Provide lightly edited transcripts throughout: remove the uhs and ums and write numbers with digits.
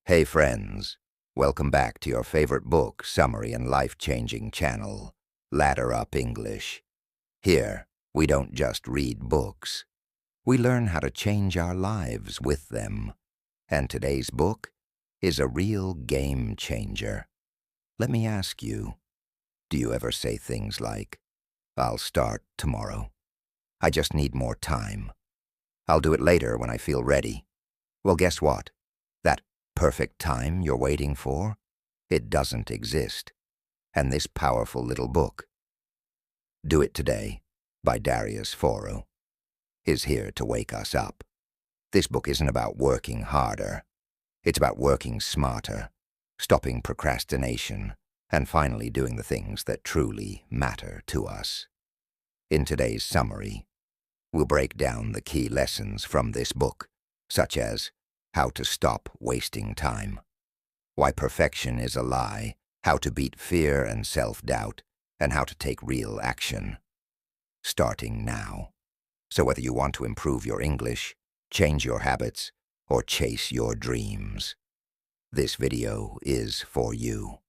Hey friends, welcome back to your favorite book, summary, and life-changing channel, Ladder Up English. Here, we don't just read books. We learn how to change our lives with them. And today's book is a real game changer. Let me ask you, do you ever say things like, "I'll start tomorrow. I just need more time. I'll do it later when I feel ready"? Well, guess what? That perfect time you're waiting for, it doesn't exist. And this powerful little book, Do It Today, by Darius Foroux, is here to wake us up. This book isn't about working harder. It's about working smarter, stopping procrastination, and finally doing the things that truly matter to us. In today's summary, we'll break down the key lessons from this book, such as how to stop wasting time, why perfection is a lie, how to beat fear and self-doubt, and how to take real action, starting now. So whether you want to improve your English, change your habits, or chase your dreams, this video is for you.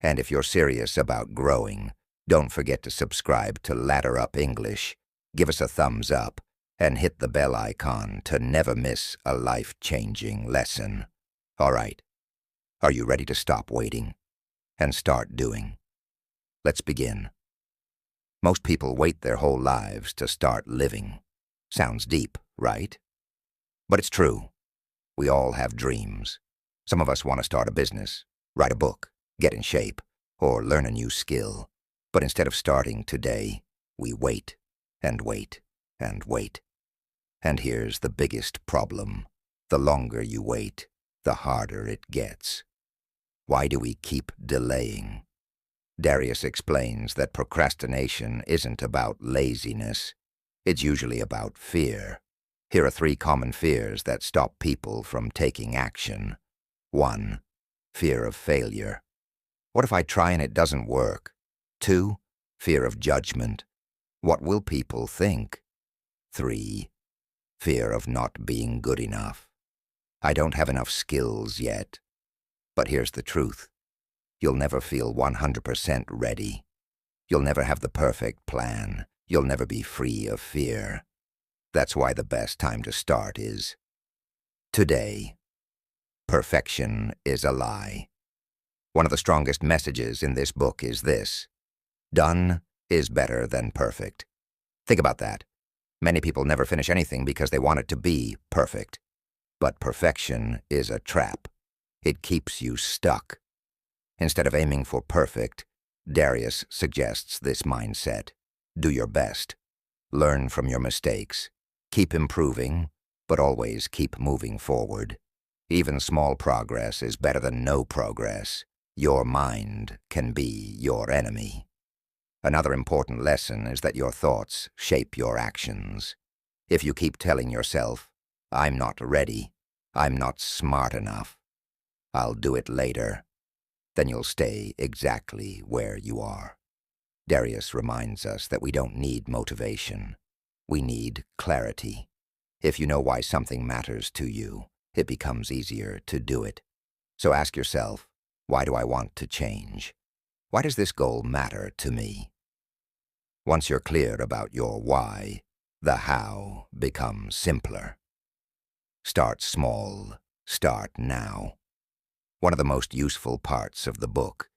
And if you're serious about growing, don't forget to subscribe to Ladder Up English, give us a thumbs up, and hit the bell icon to never miss a life-changing lesson. All right, are you ready to stop waiting and start doing? Let's begin. Most people wait their whole lives to start living. Sounds deep, right? But it's true. We all have dreams. Some of us want to start a business, write a book, get in shape, or learn a new skill. But instead of starting today, we wait and wait and wait. And here's the biggest problem. The longer you wait, the harder it gets. Why do we keep delaying? Darius explains that procrastination isn't about laziness. It's usually about fear. Here are 3 common fears that stop people from taking action. 1. Fear of failure. What if I try and it doesn't work? 2. Fear of judgment. What will people think? 3. Fear of not being good enough. I don't have enough skills yet. But here's the truth. You'll never feel 100% ready. You'll never have the perfect plan. You'll never be free of fear. That's why the best time to start is today. Perfection is a lie. One of the strongest messages in this book is this: done is better than perfect. Think about that. Many people never finish anything because they want it to be perfect. But perfection is a trap. It keeps you stuck. Instead of aiming for perfect, Darius suggests this mindset. Do your best. Learn from your mistakes. Keep improving, but always keep moving forward. Even small progress is better than no progress. Your mind can be your enemy. Another important lesson is that your thoughts shape your actions. If you keep telling yourself, "I'm not ready, I'm not smart enough, I'll do it later," then you'll stay exactly where you are. Darius reminds us that we don't need motivation. We need clarity. If you know why something matters to you, it becomes easier to do it. So ask yourself, why do I want to change? Why does this goal matter to me? Once you're clear about your why, the how becomes simpler. Start small. Start now. One of the most useful parts of the book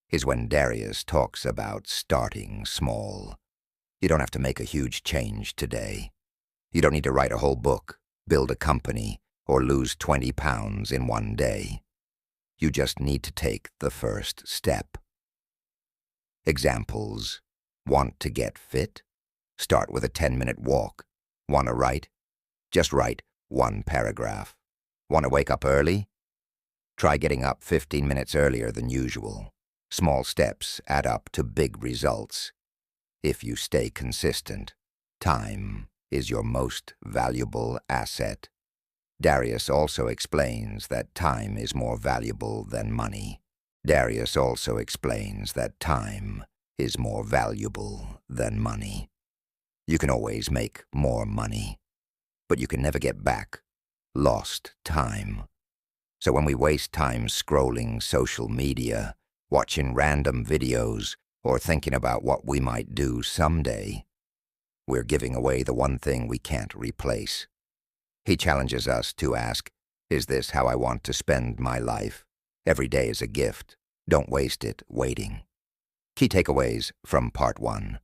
is when Darius talks about starting small. You don't have to make a huge change today. You don't need to write a whole book, build a company, or lose 20 pounds in one day. You just need to take the first step. Examples: want to get fit? Start with a 10-minute walk. Want to write? Just write 1 paragraph. Want to wake up early? Try getting up 15 minutes earlier than usual. Small steps add up to big results. If you stay consistent, time is your most valuable asset. Darius also explains that time is more valuable than money. Darius also explains that time is more valuable than money. You can always make more money, but you can never get back lost time. So when we waste time scrolling social media, watching random videos, or thinking about what we might do someday, we're giving away the one thing we can't replace. He challenges us to ask, is this how I want to spend my life? Every day is a gift. Don't waste it waiting. Key takeaways from Part 1.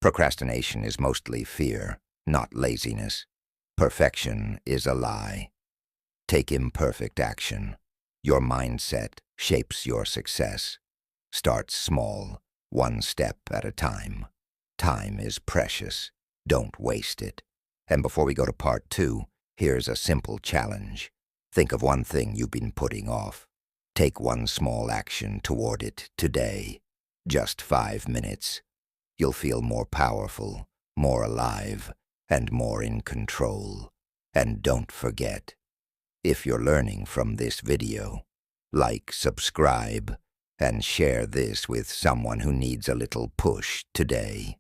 Procrastination is mostly fear, not laziness. Perfection is a lie. Take imperfect action. Your mindset shapes your success. Start small, one step at a time. Time is precious. Don't waste it. And before we go to Part 2, here's a simple challenge. Think of one thing you've been putting off. Take one small action toward it today. Just 5 minutes. You'll feel more powerful, more alive, and more in control. And don't forget, if you're learning from this video, like, subscribe, and share this with someone who needs a little push today.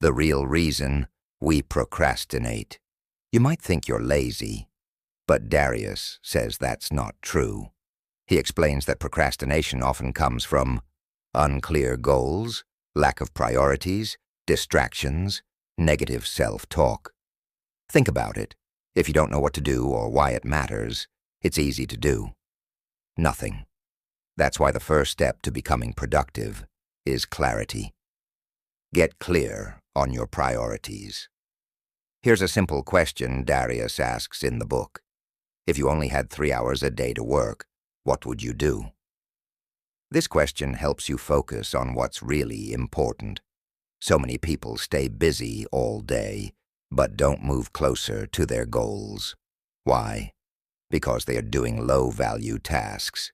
The real reason we procrastinate. You might think you're lazy, but Darius says that's not true. He explains that procrastination often comes from unclear goals, lack of priorities, distractions, negative self-talk. Think about it. If you don't know what to do or why it matters, it's easy to do nothing. That's why the first step to becoming productive is clarity. Get clear on your priorities. Here's a simple question Darius asks in the book. If you only had 3 hours a day to work, what would you do? This question helps you focus on what's really important. So many people stay busy all day, but don't move closer to their goals. Why? Because they are doing low-value tasks.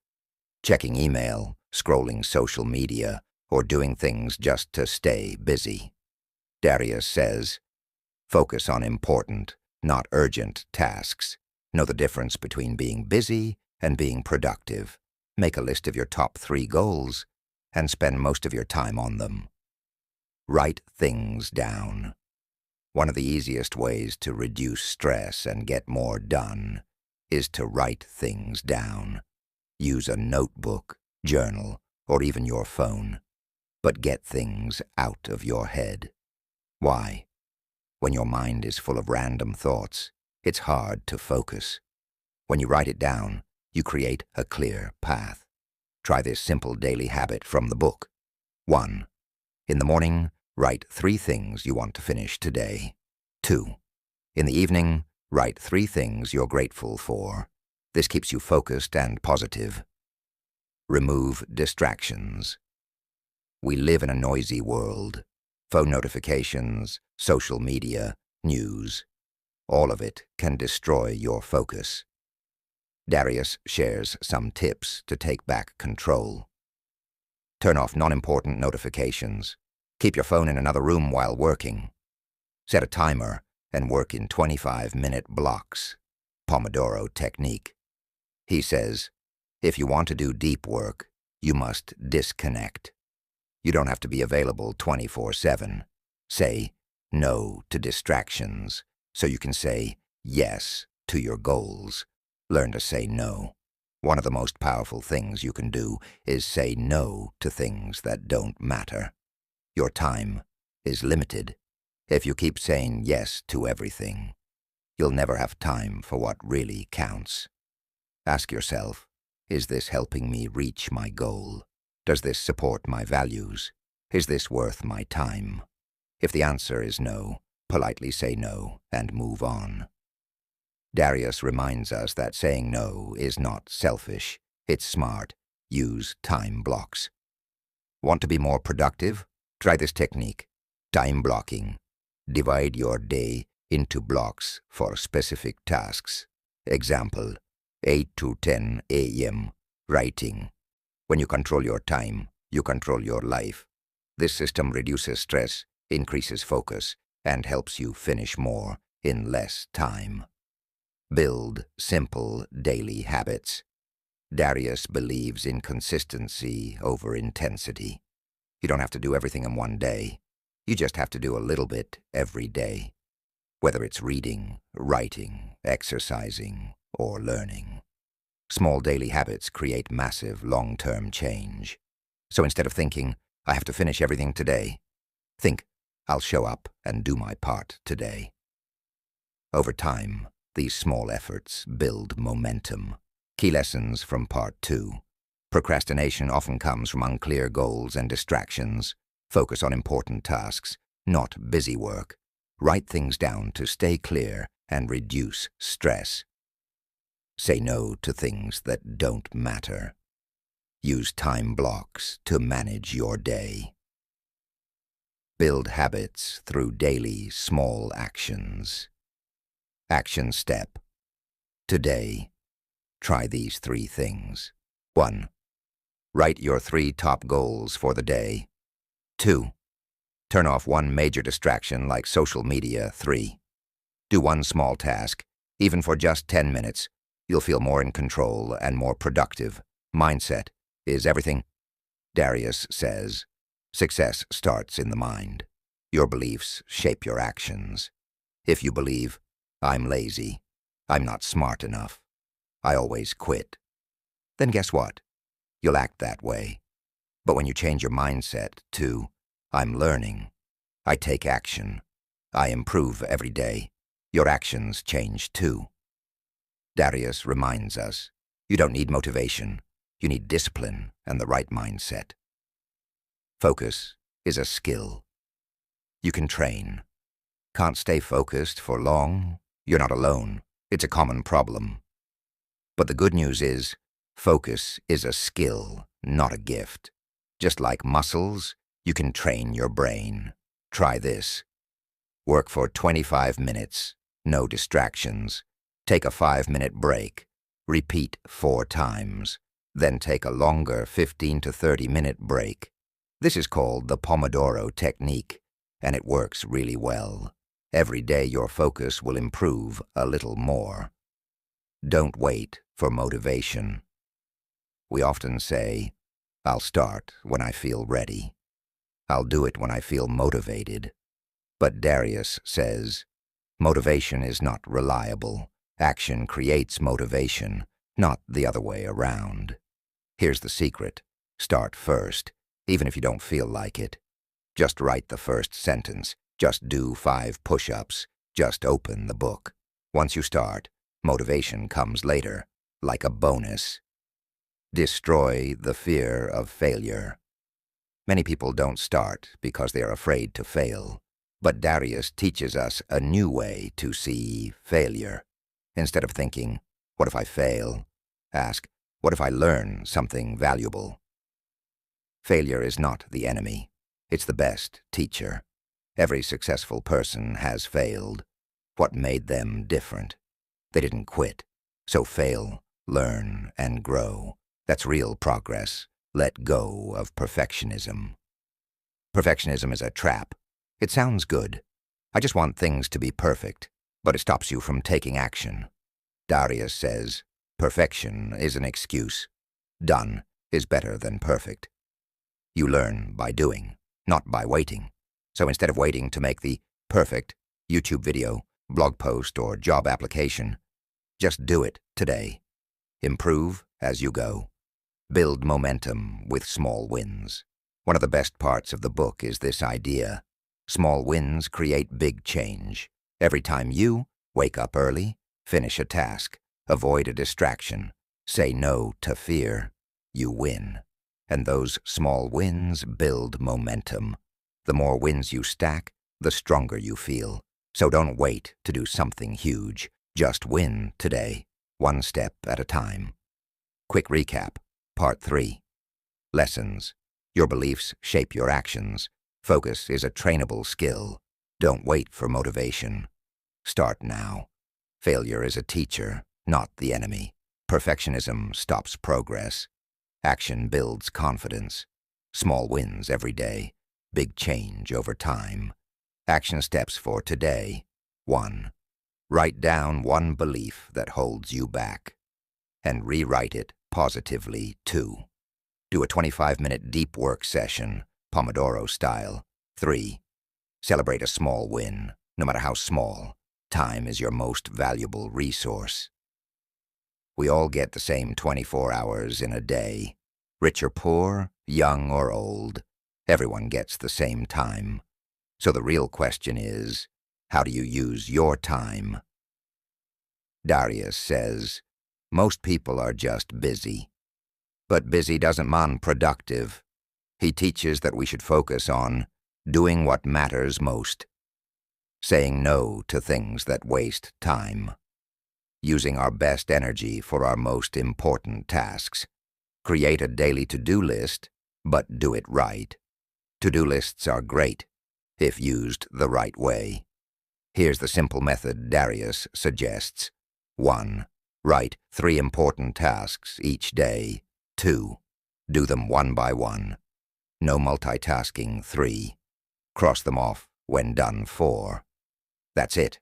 Checking email, scrolling social media, or doing things just to stay busy. Darius says, focus on important, not urgent tasks. Know the difference between being busy and being productive. Make a list of your top 3 goals and spend most of your time on them. Write things down. One of the easiest ways to reduce stress and get more done is to write things down. Use a notebook, journal, or even your phone. But get things out of your head. Why? When your mind is full of random thoughts, it's hard to focus. When you write it down, you create a clear path. Try this simple daily habit from the book. 1. In the morning, write 3 things you want to finish today. 2. In the evening, write 3 things you're grateful for. This keeps you focused and positive. Remove distractions. We live in a noisy world. Phone notifications, social media, news. All of it can destroy your focus. Darius shares some tips to take back control. Turn off non-important notifications. Keep your phone in another room while working. Set a timer and work in 25-minute blocks. Pomodoro technique. He says, if you want to do deep work, you must disconnect. You don't have to be available 24/7. Say no to distractions so you can say yes to your goals. Learn to say no. One of the most powerful things you can do is say no to things that don't matter. Your time is limited. If you keep saying yes to everything, you'll never have time for what really counts. Ask yourself, is this helping me reach my goal? Does this support my values? Is this worth my time? If the answer is no, politely say no and move on. Darius reminds us that saying no is not selfish, it's smart. Use time blocks. Want to be more productive? Try this technique. Time blocking. Divide your day into blocks for specific tasks. Example, 8 to 10 a.m. writing. When you control your time, you control your life. This system reduces stress, increases focus, and helps you finish more in less time. Build simple daily habits. Darius believes in consistency over intensity. You don't have to do everything in one day. You just have to do a little bit every day, whether it's reading, writing, exercising, or learning. Small daily habits create massive long-term change. So instead of thinking, I have to finish everything today, think, I'll show up and do my part today. Over time, these small efforts build momentum. Key lessons from Part 2. Procrastination often comes from unclear goals and distractions. Focus on important tasks, not busy work. Write things down to stay clear and reduce stress. Say no to things that don't matter. Use time blocks to manage your day. Build habits through daily small actions. Action step. Today, try these 3 things. 1. Write your 3 top goals for the day. 2. Turn off one major distraction like social media. 3. Do one small task, even for just 10 minutes. You'll feel more in control and more productive. Mindset is everything. Darius says, success starts in the mind. Your beliefs shape your actions. If you believe, I'm lazy, I'm not smart enough, I always quit, then guess what? You'll act that way. But when you change your mindset to, I'm learning, I take action, I improve every day, your actions change too. Darius reminds us, you don't need motivation, you need discipline and the right mindset. Focus is a skill. You can train. Can't stay focused for long? You're not alone. It's a common problem. But the good news is, focus is a skill, not a gift. Just like muscles, you can train your brain. Try this. Work for 25 minutes, no distractions. Take a 5-minute break. Repeat 4 times. Then take a longer 15 to 30-minute break. This is called the Pomodoro technique, and it works really well. Every day your focus will improve a little more. Don't wait for motivation. We often say, I'll start when I feel ready. I'll do it when I feel motivated. But Darius says, motivation is not reliable. Action creates motivation, not the other way around. Here's the secret. Start first, even if you don't feel like it. Just write the first sentence. Just do 5 push-ups. Just open the book. Once you start, motivation comes later, like a bonus. Destroy the fear of failure. Many people don't start because they are afraid to fail. But Darius teaches us a new way to see failure. Instead of thinking, what if I fail? Ask, what if I learn something valuable? Failure is not the enemy. It's the best teacher. Every successful person has failed. What made them different? They didn't quit. So fail, learn, and grow. That's real progress. Let go of perfectionism. Perfectionism is a trap. It sounds good. I just want things to be perfect, but it stops you from taking action. Darius says, perfection is an excuse. Done is better than perfect. You learn by doing, not by waiting. So instead of waiting to make the perfect YouTube video, blog post, or job application, just do it today. Improve as you go. Build momentum with small wins. One of the best parts of the book is this idea. Small wins create big change. Every time you wake up early, finish a task, avoid a distraction, say no to fear, you win. And those small wins build momentum. The more wins you stack, the stronger you feel. So don't wait to do something huge. Just win today, one step at a time. Quick recap. Part 3. Lessons. Your beliefs shape your actions. Focus is a trainable skill. Don't wait for motivation. Start now. Failure is a teacher, not the enemy. Perfectionism stops progress. Action builds confidence. Small wins every day. Big change over time. Action steps for today. 1. Write down one belief that holds you back, and rewrite it positively. 2. Do a 25-minute deep work session, Pomodoro style. 3. Celebrate a small win, no matter how small. Time is your most valuable resource. We all get the same 24 hours in a day. Rich or poor, young or old, everyone gets the same time. So the real question is, how do you use your time? Darius says, most people are just busy. But busy doesn't mean productive. He teaches that we should focus on doing what matters most, saying no to things that waste time, using our best energy for our most important tasks. Create a daily to-do list, but do it right. To-do lists are great if used the right way. Here's the simple method Darius suggests. 1. Write 3 important tasks each day. 2. Do them one by one. No multitasking. 3. Cross them off when done. 4. That's it.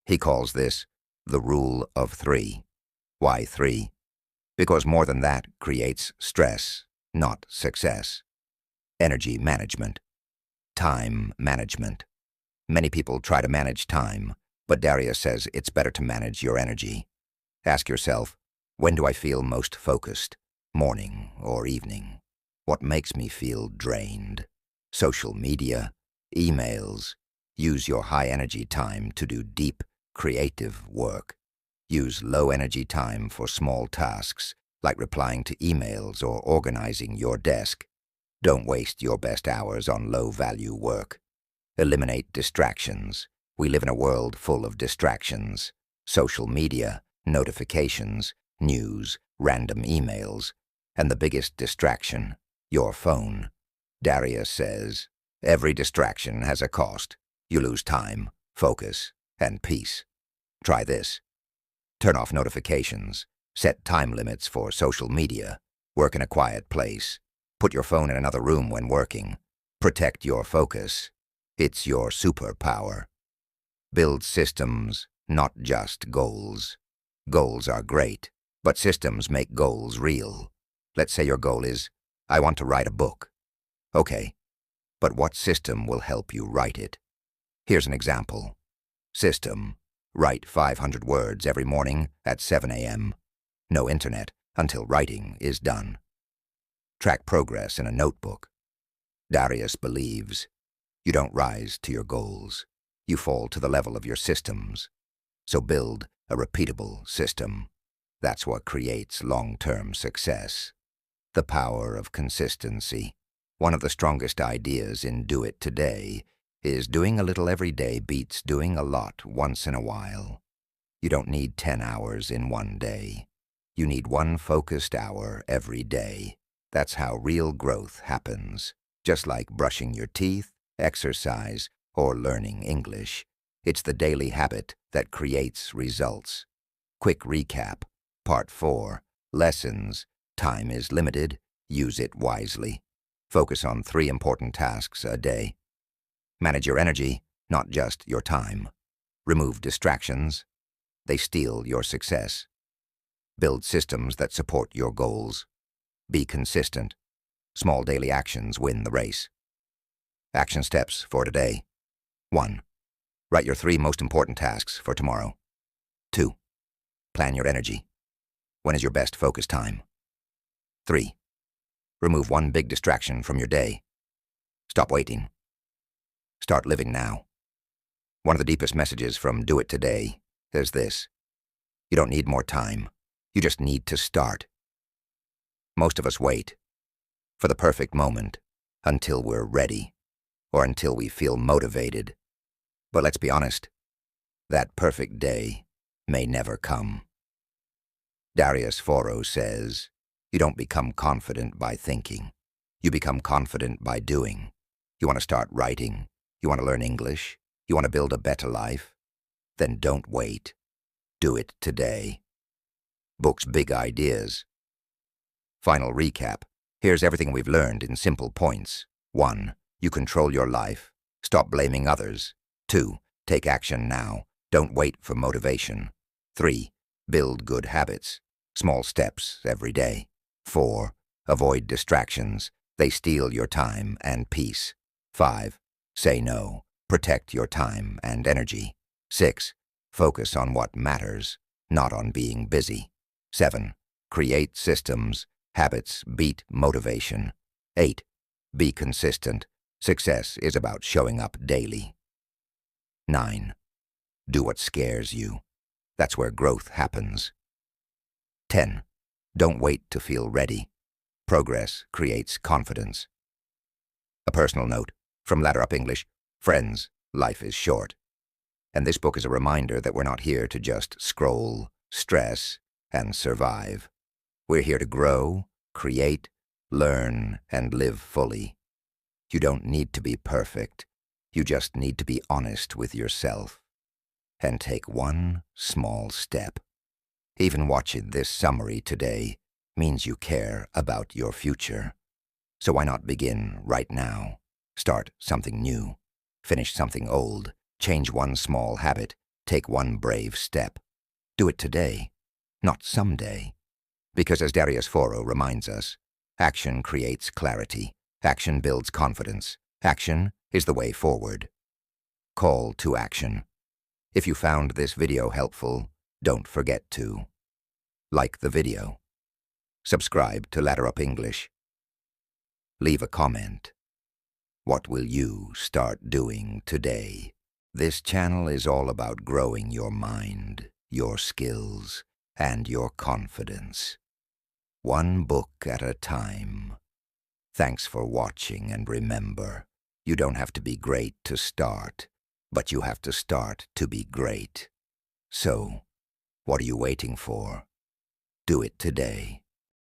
He calls this the Rule of 3. Why 3? Because more than that creates stress, not success. Energy management. Time management. Many people try to manage time, but Darius says it's better to manage your energy. Ask yourself, when do I feel most focused? Morning or evening? What makes me feel drained? Social media, emails. Use your high-energy time to do deep, creative work. Use low-energy time for small tasks, like replying to emails or organizing your desk. Don't waste your best hours on low-value work. Eliminate distractions. We live in a world full of distractions. Social media, notifications, news, random emails, and the biggest distraction, your phone. Darius says, every distraction has a cost. You lose time, focus, and peace. Try this. Turn off notifications. Set time limits for social media. Work in a quiet place. Put your phone in another room when working. Protect your focus. It's your superpower. Build systems, not just goals. Goals are great, but systems make goals real. Let's say your goal is, I want to write a book. Okay, but what system will help you write it? Here's an example. System. Write 500 words every morning at 7 a.m. No internet until writing is done. Track progress in a notebook. Darius believes you don't rise to your goals. You fall to the level of your systems. So build a repeatable system. That's what creates long-term success. The power of consistency. One of the strongest ideas in Do It Today is doing a little every day beats doing a lot once in a while. You don't need 10 hours in one day. You need 1 focused hour every day. That's how real growth happens. Just like brushing your teeth, exercise, or learning English. It's the daily habit that creates results. Quick recap. Part 4. Lessons. Time is limited. Use it wisely. Focus on 3 important tasks a day. Manage your energy, not just your time. Remove distractions. They steal your success. Build systems that support your goals. Be consistent. Small daily actions win the race. Action steps for today. 1. Write your 3 most important tasks for tomorrow. 2. Plan your energy. When is your best focus time? 3. Remove 1 big distraction from your day. Stop waiting. Start living now. One of the deepest messages from Do It Today is this. You don't need more time. You just need to start. Most of us wait for the perfect moment until we're ready or until we feel motivated. But let's be honest, that perfect day may never come. Darius Foroux says, you don't become confident by thinking. You become confident by doing. You want to start writing? You want to learn English? You want to build a better life? Then don't wait. Do it today. Books big ideas. Final recap. Here's everything we've learned in simple points. 1. You control your life. Stop blaming others. 2. Take action now. Don't wait for motivation. 3. Build good habits. Small steps every day. 4. Avoid distractions. They steal your time and peace. 5. Say no. Protect your time and energy. 6. Focus on what matters, not on being busy. 7. Create systems. Habits beat motivation. 8. Be consistent. Success is about showing up daily. 9. Do what scares you. That's where growth happens. 10. Don't wait to feel ready. Progress creates confidence. A personal note from Ladder Up English. Friends, life is short. And this book is a reminder that we're not here to just scroll, stress, and survive. We're here to grow, create, learn, and live fully. You don't need to be perfect. You just need to be honest with yourself and take one small step. Even watching this summary today means you care about your future. So why not begin right now? Start something new. Finish something old. Change one small habit. Take one brave step. Do it today, not someday. Because as Darius Foroux reminds us, action creates clarity. Action builds confidence. Action is the way forward. Call to action. If you found this video helpful, don't forget to like the video, subscribe to Ladder Up English, leave a comment. What will you start doing today? This channel is all about growing your mind, your skills, and your confidence. One book at a time. Thanks for watching, and remember, you don't have to be great to start, but you have to start to be great. So, what are you waiting for? Do it today.